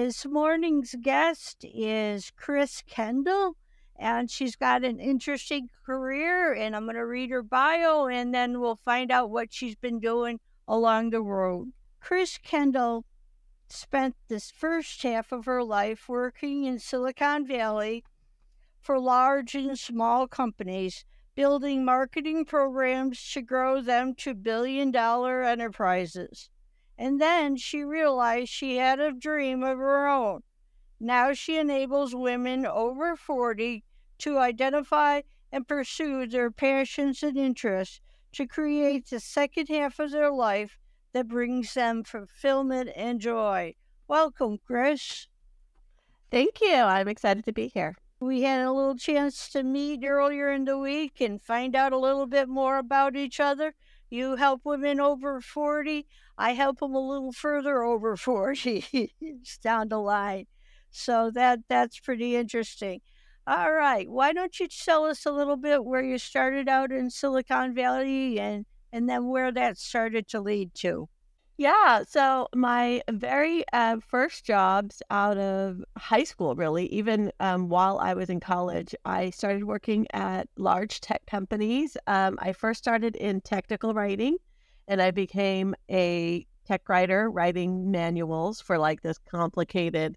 This morning's guest is Kris Kendall, and she's got an interesting career. And I'm going to read her bio, and then we'll find out what she's been doing along the road. Kris Kendall spent this first half of her life working in Silicon Valley for large and small companies, building marketing programs to grow them to billion-dollar enterprises. And then she realized she had a dream of her own. Now she enables women over 40 to identify and pursue their passions and interests to create the second half of their life that brings them fulfillment and joy. Welcome, Kris. Thank you. I'm excited to be here. We had a little chance to meet earlier in the week and find out a little bit more about each other. You help women over 40. I help them a little further over 40. It's down the line. So that's pretty interesting. All right. Why don't you tell us a little bit where you started out in Silicon Valley and then where that started to lead to? Yeah, so my very first jobs out of high school, really, even while I was in college, I started working at large tech companies. I first started in technical writing, and I became a tech writer, writing manuals for like this complicated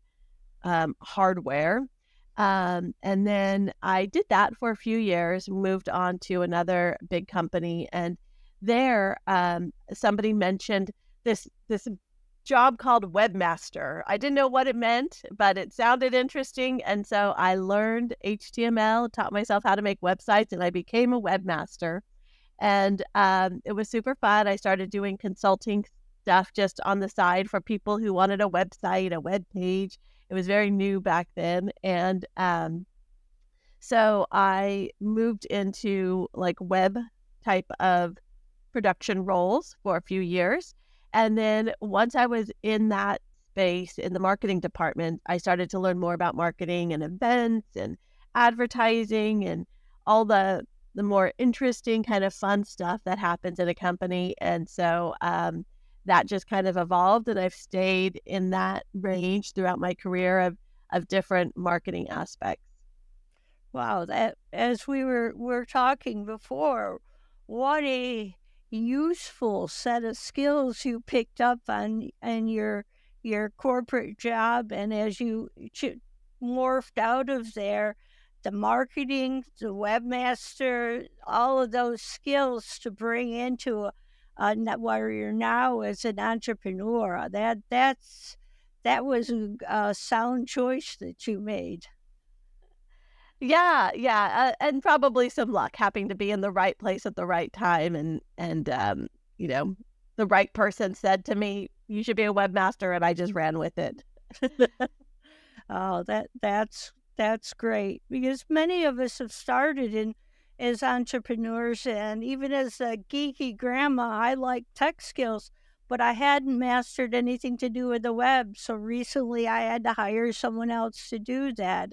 hardware. And then I did that for a few years, moved on to another big company, and there somebody mentioned this job called webmaster. I didn't know what it meant, but it sounded interesting, and so I learned HTML, taught myself how to make websites, and I became a webmaster. And it was super fun. I started doing consulting stuff just on the side for people who wanted a website, a web page. It was very new back then, and so I moved into like web type of production roles for a few years. And then once I was in that space in the marketing department, I started to learn more about marketing and events and advertising and all the more interesting kind of fun stuff that happens in a company. And so that just kind of evolved, and I've stayed in that range throughout my career of different marketing aspects. Wow, that as we were talking before, what a useful set of skills you picked up on your corporate job, and as you morphed out of there, the marketing, the webmaster, all of those skills to bring into where you're now as an entrepreneur. That was a sound choice that you made. Yeah, yeah, and probably some luck, happening to be in the right place at the right time, and you know, the right person said to me, "You should be a webmaster," and I just ran with it. Oh, that's great because many of us have started in as entrepreneurs, and even as a geeky grandma, I like tech skills, but I hadn't mastered anything to do with the web. So recently, I had to hire someone else to do that,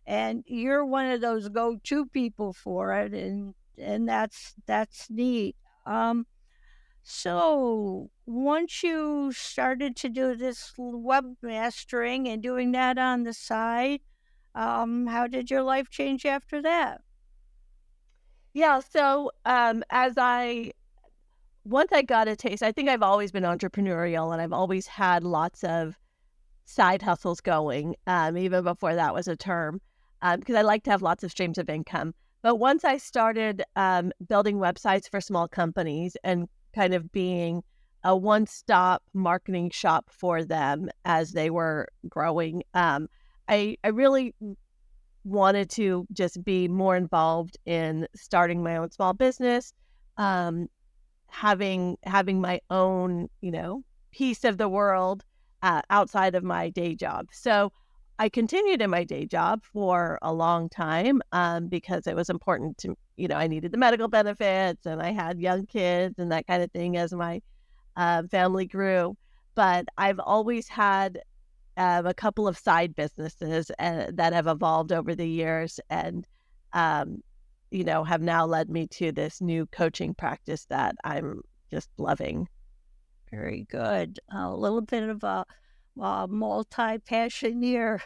and you're one of those go-to people for it, and that's neat. Um, so once you started to do this web mastering and doing that on the side, how did your life change after that? Yeah, so as I once I got a taste, I think I've always been entrepreneurial, and I've always had lots of side hustles going, even before that was a term, because I like to have lots of streams of income. But once I started building websites for small companies and kind of being a one-stop marketing shop for them as they were growing, I really wanted to just be more involved in starting my own small business, um, having my own, piece of the world outside of my day job. So I continued in my day job for a long time because it was important to, I needed the medical benefits, and I had young kids and that kind of thing as my family grew. But I've always had a couple of side businesses that have evolved over the years, and um, have now led me to this new coaching practice that I'm just loving. Very good. A little bit of a multi-passioneer,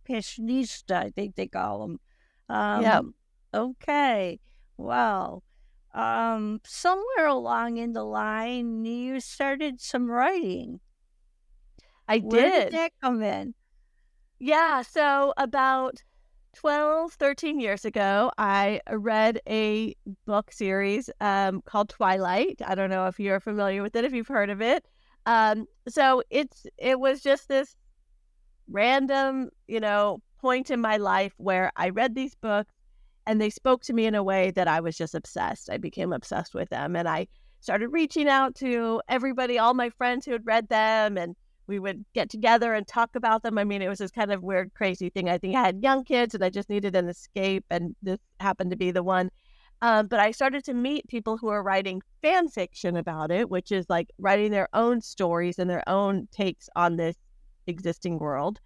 passionista, I think they call them. Yeah, Okay, well, somewhere along in the line, you started some writing. I Where did did. that come in? Yeah, so about 12, 13 years ago, I read a book series called Twilight. I don't know if you're familiar with it, if you've heard of it. It was just this random, point in my life where I read these books and they spoke to me in a way that I was just obsessed. I became obsessed with them and I started reaching out to everybody, all my friends who had read them, and we would get together and talk about them. I mean, it was this kind of weird, crazy thing. I think I had young kids and I just needed an escape, and this happened to be the one. But I started to meet people who are writing fan fiction about it, which is like writing their own stories and their own takes on this existing world.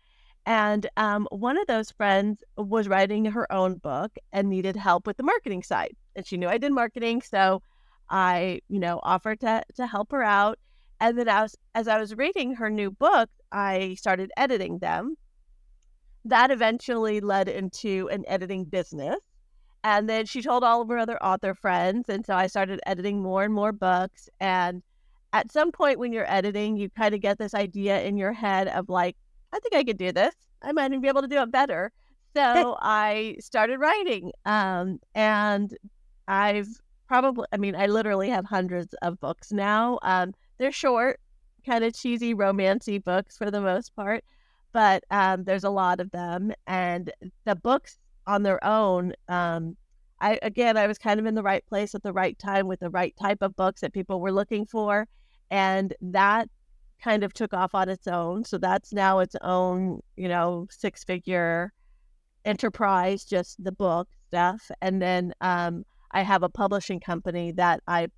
And one of those friends was writing her own book and needed help with the marketing side. And she knew I did marketing. So I, offered to help her out. And then as I was reading her new book, I started editing them. That eventually led into an editing business. And then she told all of her other author friends. And so I started editing more and more books. And at some point when you're editing, you kind of get this idea in your head of like, I think I could do this. I might even be able to do it better. So I started writing. And I've I mean, I literally have hundreds of books now. They're short, kind of cheesy, romancy books for the most part, but there's a lot of them. And the books on their own, I was kind of in the right place at the right time with the right type of books that people were looking for, and that kind of took off on its own. So that's now its own, six-figure enterprise, just the book stuff. And then I have a publishing company that I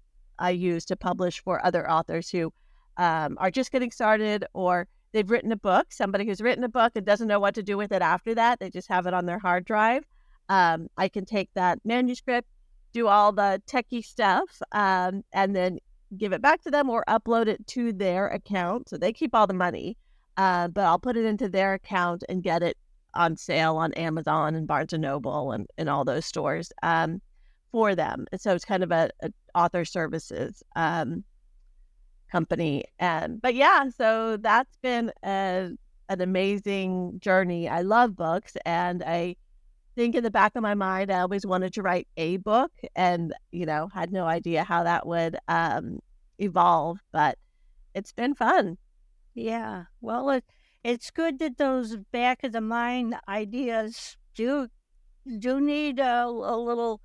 use to publish for other authors who are just getting started, or they've written a book. Somebody who's written a book and doesn't know what to do with it after that, they just have it on their hard drive. I can take that manuscript, do all the techie stuff, and then give it back to them or upload it to their account. So they keep all the money, but I'll put it into their account and get it on sale on Amazon and Barnes and Noble and all those stores for them. And so it's kind of a author services company. But yeah, so that's been an amazing journey. I love books, and I think in the back of my mind, I always wanted to write a book, and had no idea how that would evolve, but it's been fun. Yeah, well, it's good that those back of the mind ideas do need a little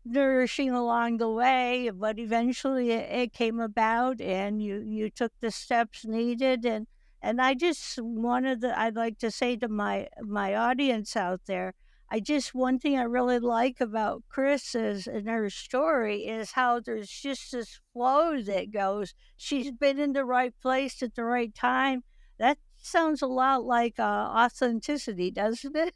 nourishing along the way, but eventually it came about, and you took the steps needed. And I just wanted to, I'd like to say to my audience out there, I just one thing I really like about Kris is and her story is how there's just this flow that goes. She's been in the right place at the right time. That sounds a lot like authenticity, doesn't it?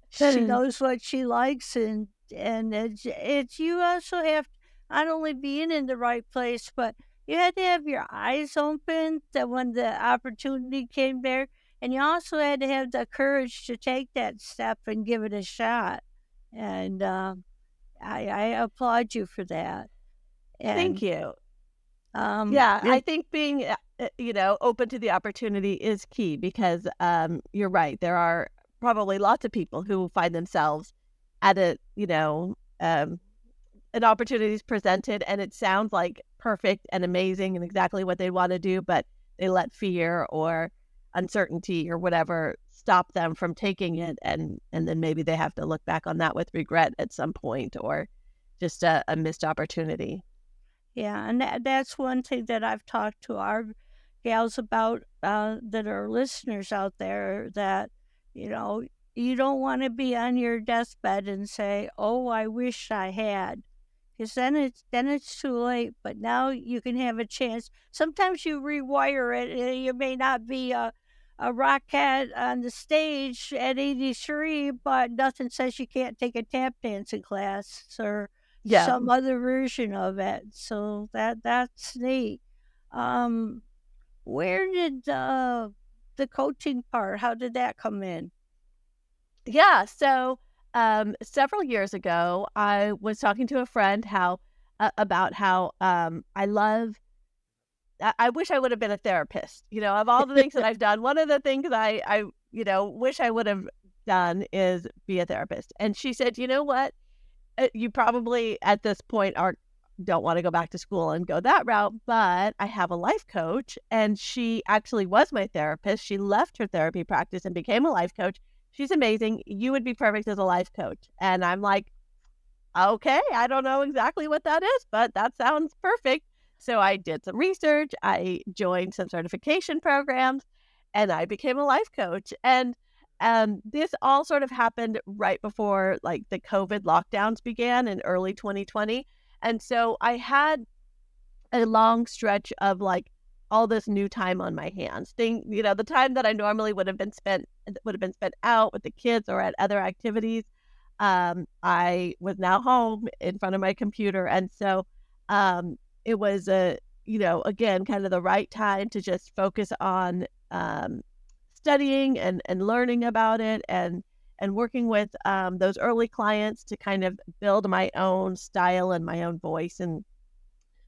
She knows what she likes, and it's you also have to not only being in the right place, but you had to have your eyes open that when the opportunity came there, and you also had to have the courage to take that step and give it a shot. And I applaud you for that. Thank And you. Yeah, I it, think being, open to the opportunity is key because, you're right. There are probably lots of people who find themselves at an opportunity is presented and it sounds like perfect and amazing and exactly what they want to do, but they let fear or uncertainty or whatever stop them from taking it, and then maybe they have to look back on that with regret at some point, or just a missed opportunity. Yeah, and that's one thing that I've talked to our gals about that are listeners out there that, you know, you don't want to be on your deathbed and say, "Oh, I wish I had," because then it's too late. But now you can have a chance. Sometimes you rewire it. You may not be a rock cat on the stage at 83, but nothing says you can't take a tap dancing class or Yeah. some other version of it. So that's neat. Um, where did the coaching part, how did that come in? Yeah, so, several years ago, I was talking to a friend about how, I wish I would have been a therapist. Of all the things that I've done, one of the things I wish I would have done is be a therapist. And she said, "You know what? You probably at this point are don't wanna go back to school and go that route, but I have a life coach," and she actually was my therapist. She left her therapy practice and became a life coach. She's amazing. You would be perfect as a life coach. And I'm like, "Okay, I don't know exactly what that is, but that sounds perfect." So I did some research, I joined some certification programs, and I became a life coach. And this all sort of happened right before like the COVID lockdowns began in early 2020. And so I had a long stretch of like all this new time on my hands. The time that I normally would have been spent out with the kids or at other activities. I was now home in front of my computer. And so it was again, kind of the right time to just focus on studying and learning about it and working with those early clients to kind of build my own style and my own voice and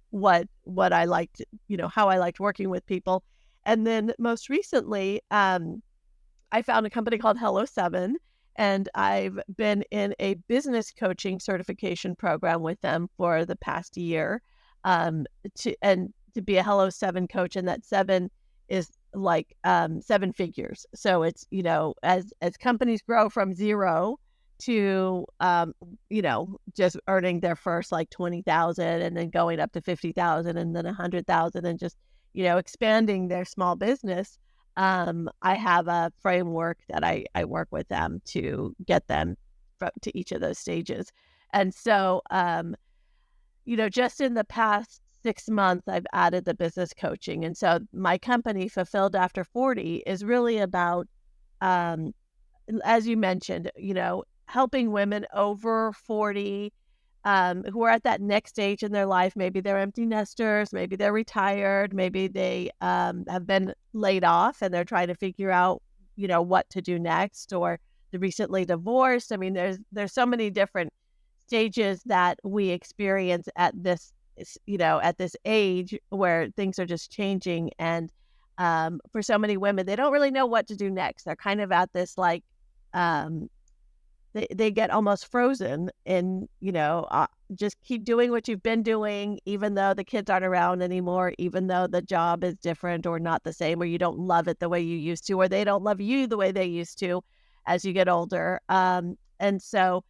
what I liked, how I liked working with people. And then most recently, I found a company called Hello 7, and I've been in a business coaching certification program with them for the past year, to be a Hello 7 coach, and that 7 is like, 7 figures. So it's, as companies grow from 0 to, just earning their first, like, 20,000 and then going up to 50,000 and then 100,000 and just, expanding their small business. I have a framework that I work with them to get them to each of those stages. And so, just in the past 6 months, I've added the business coaching. And so my company, Fulfilled After 40, is really about, um, as you mentioned, helping women over 40 who are at that next stage in their life. Maybe they're empty nesters, maybe they're retired, maybe they have been laid off and they're trying to figure out, what to do next, or they're recently divorced. I mean, there's so many different stages that we experience at at this age where things are just changing. And for so many women, they don't really know what to do next. They're kind of at this like, um, they get almost frozen and, just keep doing what you've been doing, even though the kids aren't around anymore, even though the job is different or not the same, or you don't love it the way you used to, or they don't love you the way they used to as you get older. And so,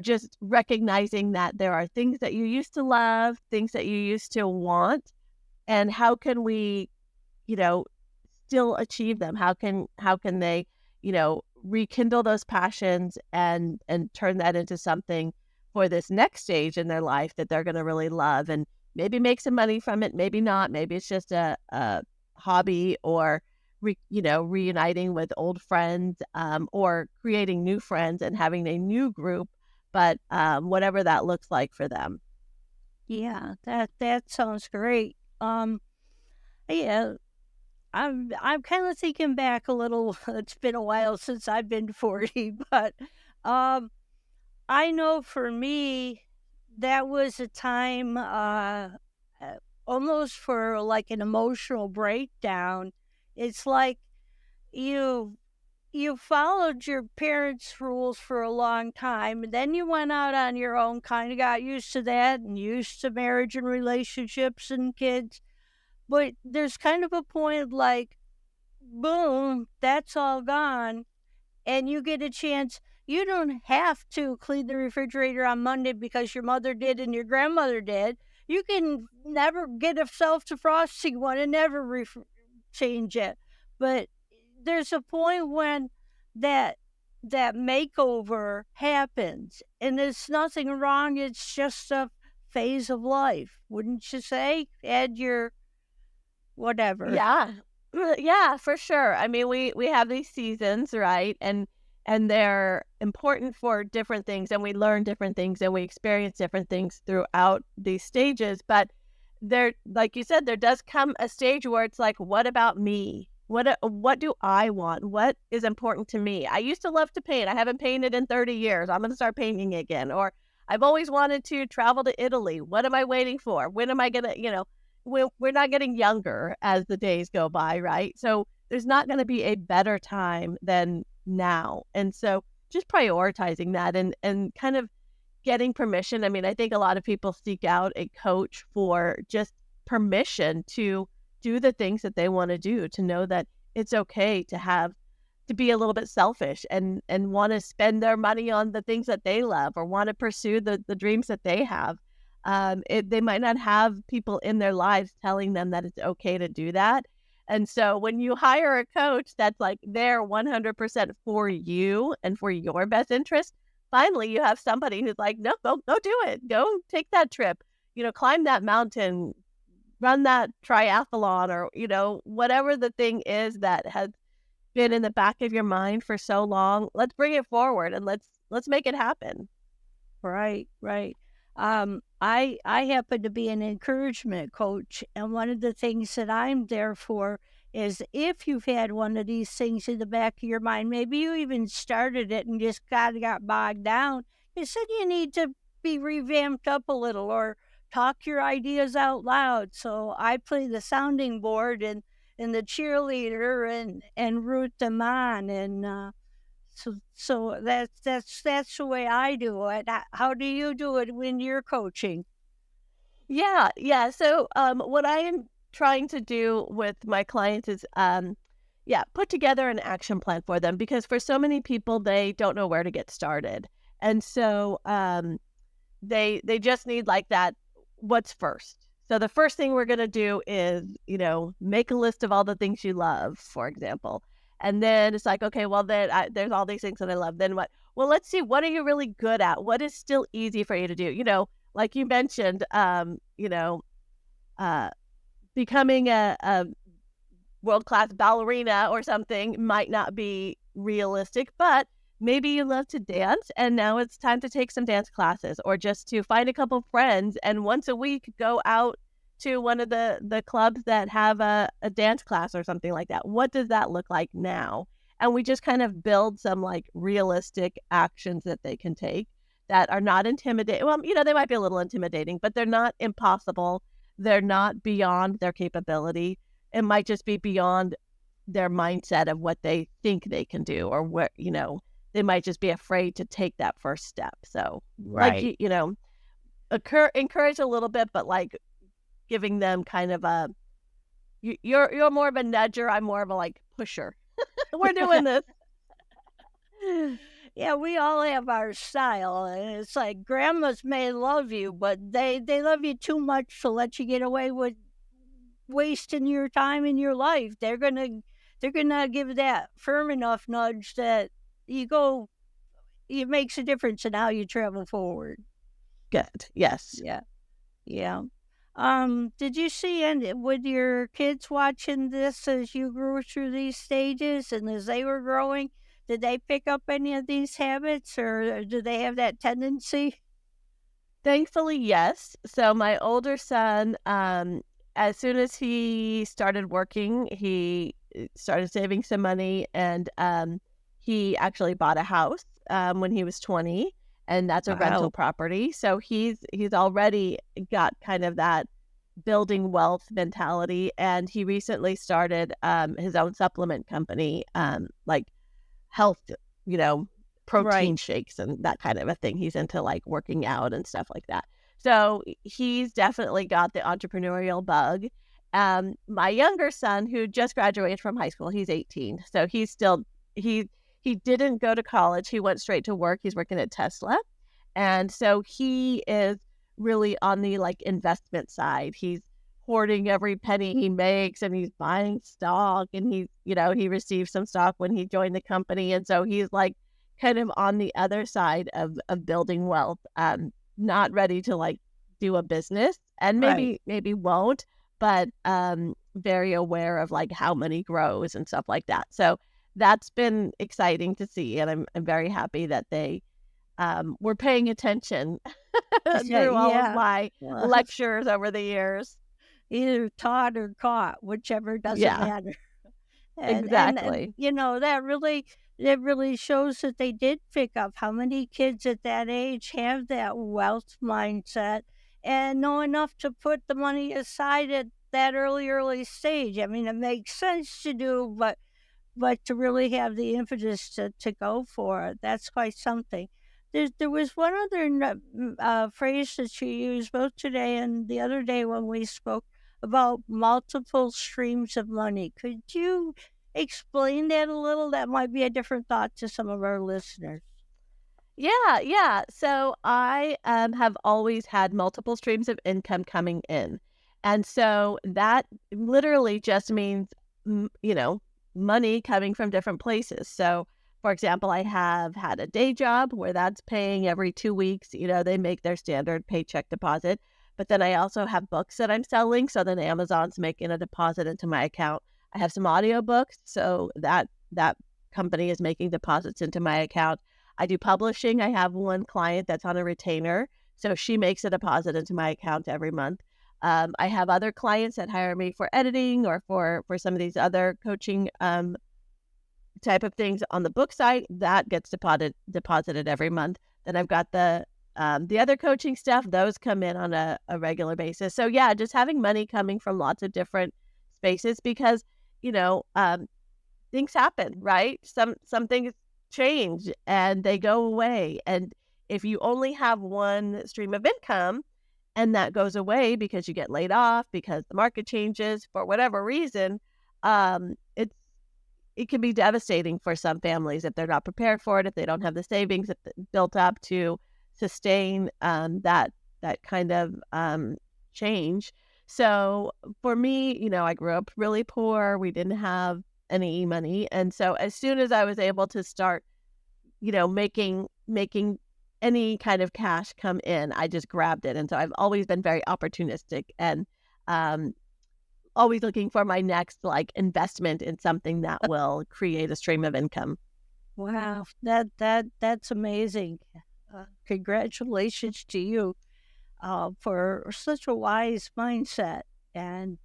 just recognizing that there are things that you used to love, things that you used to want, and how can we, you know, still achieve them? How can they, rekindle those passions and turn that into something for this next stage in their life that they're going to really love and maybe make some money from it, maybe not, maybe it's just a hobby or reuniting with old friends or creating new friends and having a new group, but whatever that looks like for them. Yeah, that sounds great. Yeah, I'm kind of thinking back a little. It's been a while since I've been 40, but um, I know for me that was a time uh, almost for like an emotional breakdown. It's like you you followed your parents' rules for a long time, and then you went out on your own, kind of got used to that and used to marriage and relationships and kids. But there's kind of a point like, boom, that's all gone. And you get a chance. You don't have to clean the refrigerator on Monday because your mother did and your grandmother did. You can never get a self defrosting one and never change it. But there's a point when that that makeover happens, and there's nothing wrong. It's just a phase of life, wouldn't you say? Add your whatever. Yeah. Yeah, for sure. I mean, we have these seasons, right? And they're important for different things and we learn different things and we experience different things throughout these stages, but there, like you said, there does come a stage where it's like, what about me? What do I want? What is important to me? I used to love to paint. I haven't painted in 30 years. I'm going to start painting again. Or I've always wanted to travel to Italy. What am I waiting for? When am I going to, we're not getting younger as the days go by, right? So there's not going to be a better time than now. And so just prioritizing that and kind of getting permission. I mean, I think a lot of people seek out a coach for just permission to do the things that they want to do, to know that it's okay to be a little bit selfish and want to spend their money on the things that they love or want to pursue the dreams that they have. They might not have people in their lives telling them that it's okay to do that. And so when you hire a coach that's like there 100% for you and for your best interest, finally you have somebody who's like, no, go do it. Go take that trip, climb that mountain, run that triathlon, or, whatever the thing is that has been in the back of your mind for so long. Let's bring it forward and let's make it happen. Right, right. I happen to be an encouragement coach, and one of the things that I'm there for is if you've had one of these things in the back of your mind, maybe you even started it and just got bogged down. You said you need to be revamped up a little or talk your ideas out loud. So I play the sounding board and the cheerleader and root them on so that's the way I do it. How do you do it when you're coaching? Yeah, yeah. So, what I am trying to do with my clients is, yeah, put together an action plan for them, because for so many people, they don't know where to get started. And so, they just need like that, what's first? So the first thing we're gonna do is, make a list of all the things you love, for example. And then it's like, okay, well then there's all these things that I love. Then what? Well, let's see, what are you really good at? What is still easy for you to do? Like you mentioned, uh, becoming a world-class ballerina or something might not be realistic, but maybe you love to dance and now it's time to take some dance classes, or just to find a couple friends and once a week go out to one of the clubs that have a dance class or something like that. What does that look like now? And we just kind of build some like realistic actions that they can take that are not intimidating. Well, they might be a little intimidating, but they're not impossible. They're not beyond their capability. It might just be beyond their mindset of what they think they can do, or what, they might just be afraid to take that first step. So, like, Right. encourage a little bit, but like giving them kind of a, you're more of a nudger. I'm more of a like pusher. We're doing this. Yeah, we all have our style, and it's like grandmas may love you, but they love you too much to let you get away with wasting your time in your life. They're gonna give that firm enough nudge that you go. It makes a difference in how you travel forward. Good. Yes. Yeah, yeah. Did you see any with your kids watching this as you grew through these stages and as they were growing? Did they pick up any of these habits, or do they have that tendency? Thankfully, yes. So my older son, as soon as he started working, he started saving some money, and he actually bought a house when he was 20, and that's a rental Wow. property. So he's already got kind of that building wealth mentality, and he recently started his own supplement company, like health, you know, protein Right. shakes and that kind of a thing. He's into like working out and stuff like that. So he's definitely got the entrepreneurial bug. My younger son, who just graduated from high school, he's 18. So he he didn't go to college. He went straight to work. He's working at Tesla. And so he is really on the like investment side. He's hoarding every penny he makes, and he's buying stock, and he received some stock when he joined the company. And so he's like kind of on the other side of building wealth, not ready to like do a business, and Right. maybe won't, but very aware of like how money grows and stuff like that. So that's been exciting to see, and I'm very happy that they were paying attention Yeah. through all of Yeah. my Well, lectures over the years. either taught or caught, whichever doesn't Yeah, matter. And exactly. that really shows that they did pick up. How many kids at that age have that wealth mindset and know enough to put the money aside at that early stage? I mean, it makes sense to do, but to really have the impetus to go for it, that's quite something. There was one other phrase that you used both today and the other day when we spoke about multiple streams of money. Could you explain that a little? That might be a different thought to some of our listeners. Yeah, yeah. So I have always had multiple streams of income coming in. And so that literally just means, money coming from different places. So, for example, I have had a day job where that's paying every 2 weeks. They make their standard paycheck deposit. But then I also have books that I'm selling. So then Amazon's making a deposit into my account. I have some audiobooks. So that company is making deposits into my account. I do publishing. I have one client that's on a retainer, so she makes a deposit into my account every month. I have other clients that hire me for editing or for some of these other coaching type of things on the book side that gets deposited every month. Then I've got the other coaching stuff; those come in on a regular basis. So yeah, just having money coming from lots of different spaces because you know um, things happen, right? Some things change and they go away. And if you only have one stream of income and that goes away because you get laid off, because the market changes for whatever reason, it can be devastating for some families if they're not prepared for it, if they don't have the savings built up to sustain that kind of change. So for me, I grew up really poor. We didn't have any money, and so as soon as I was able to start, making any kind of cash come in, I just grabbed it. And so I've always been very opportunistic and um, always looking for my next like investment in something that will create a stream of income. Wow, that's amazing. Congratulations to you for such a wise mindset. And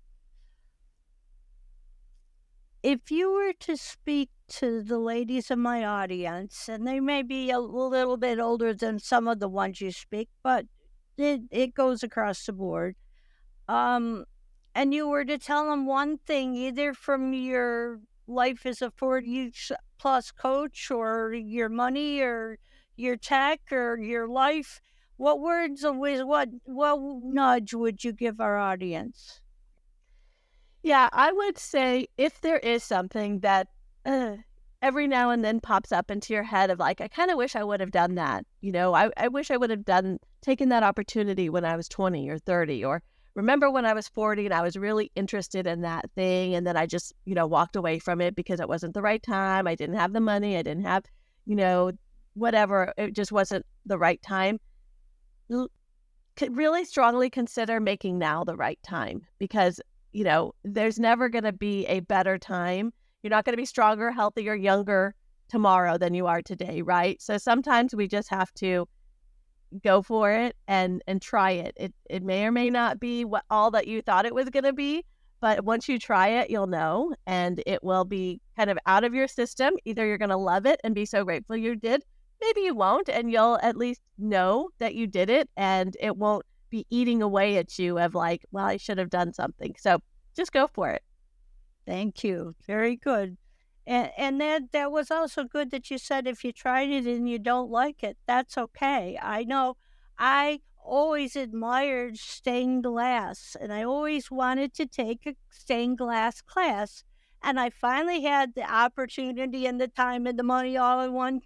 if you were to speak to the ladies in my audience, and they may be a little bit older than some of the ones you speak, but it goes across the board. Um, and you were to tell them one thing, either from your life as a 40 plus coach, or your money, or your tech, or your life, what words of wisdom, what nudge would you give our audience? Yeah, I would say if there is something that uh, every now and then pops up into your head of like, I kind of wish I would have done that. I wish I would have taken that opportunity when I was 20 or 30, or remember when I was 40 and I was really interested in that thing. And then I just, walked away from it because it wasn't the right time. I didn't have the money. I didn't have, you know, whatever. It just wasn't the right time. Could really strongly consider making now the right time because, there's never going to be a better time. You're not going to be stronger, healthier, younger tomorrow than you are today, right? So sometimes we just have to go for it and try it. It may or may not be what all that you thought it was going to be, but once you try it, you'll know and it will be kind of out of your system. Either you're going to love it and be so grateful you did, maybe you won't and you'll at least know that you did it and it won't be eating away at you of like, well, I should have done something. So just go for it. Thank you. Very good. And that was also good that you said if you tried it and you don't like it, that's okay. I know I always admired stained glass, and I always wanted to take a stained glass class. And I finally had the opportunity and the time and the money all in one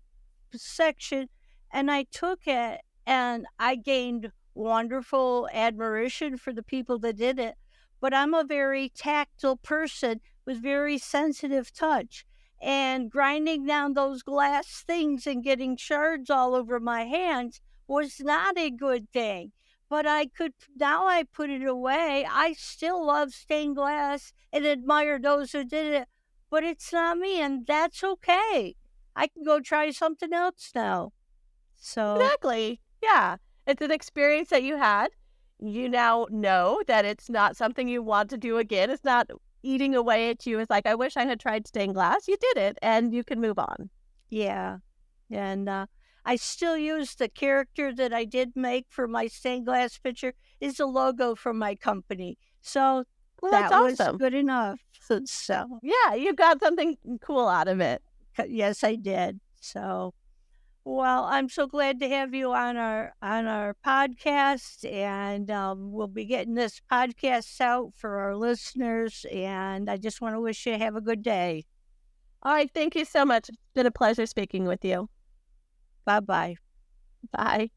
section, and I took it, and I gained wonderful admiration for the people that did it. But I'm a very tactile person with very sensitive touch, and grinding down those glass things and getting shards all over my hands was not a good thing. But now I put it away. I still love stained glass and admire those who did it, but it's not me, and that's okay. I can go try something else now. So, Exactly. Yeah. It's an experience that you had. you now know that it's not something you want to do again. It's not eating away at you. It's like, I wish I had tried stained glass. You did it, and you can move on. Yeah. And I still use the character that I did make for my stained glass picture is a logo for my company. So Well, that's that was awesome. good enough. So Yeah, you got something cool out of it. yes, I did. So well, I'm so glad to have you on our podcast, and we'll be getting this podcast out for our listeners. And I just want to wish you have a good day. All right, thank you so much. It's been a pleasure speaking with you. Bye bye. Bye.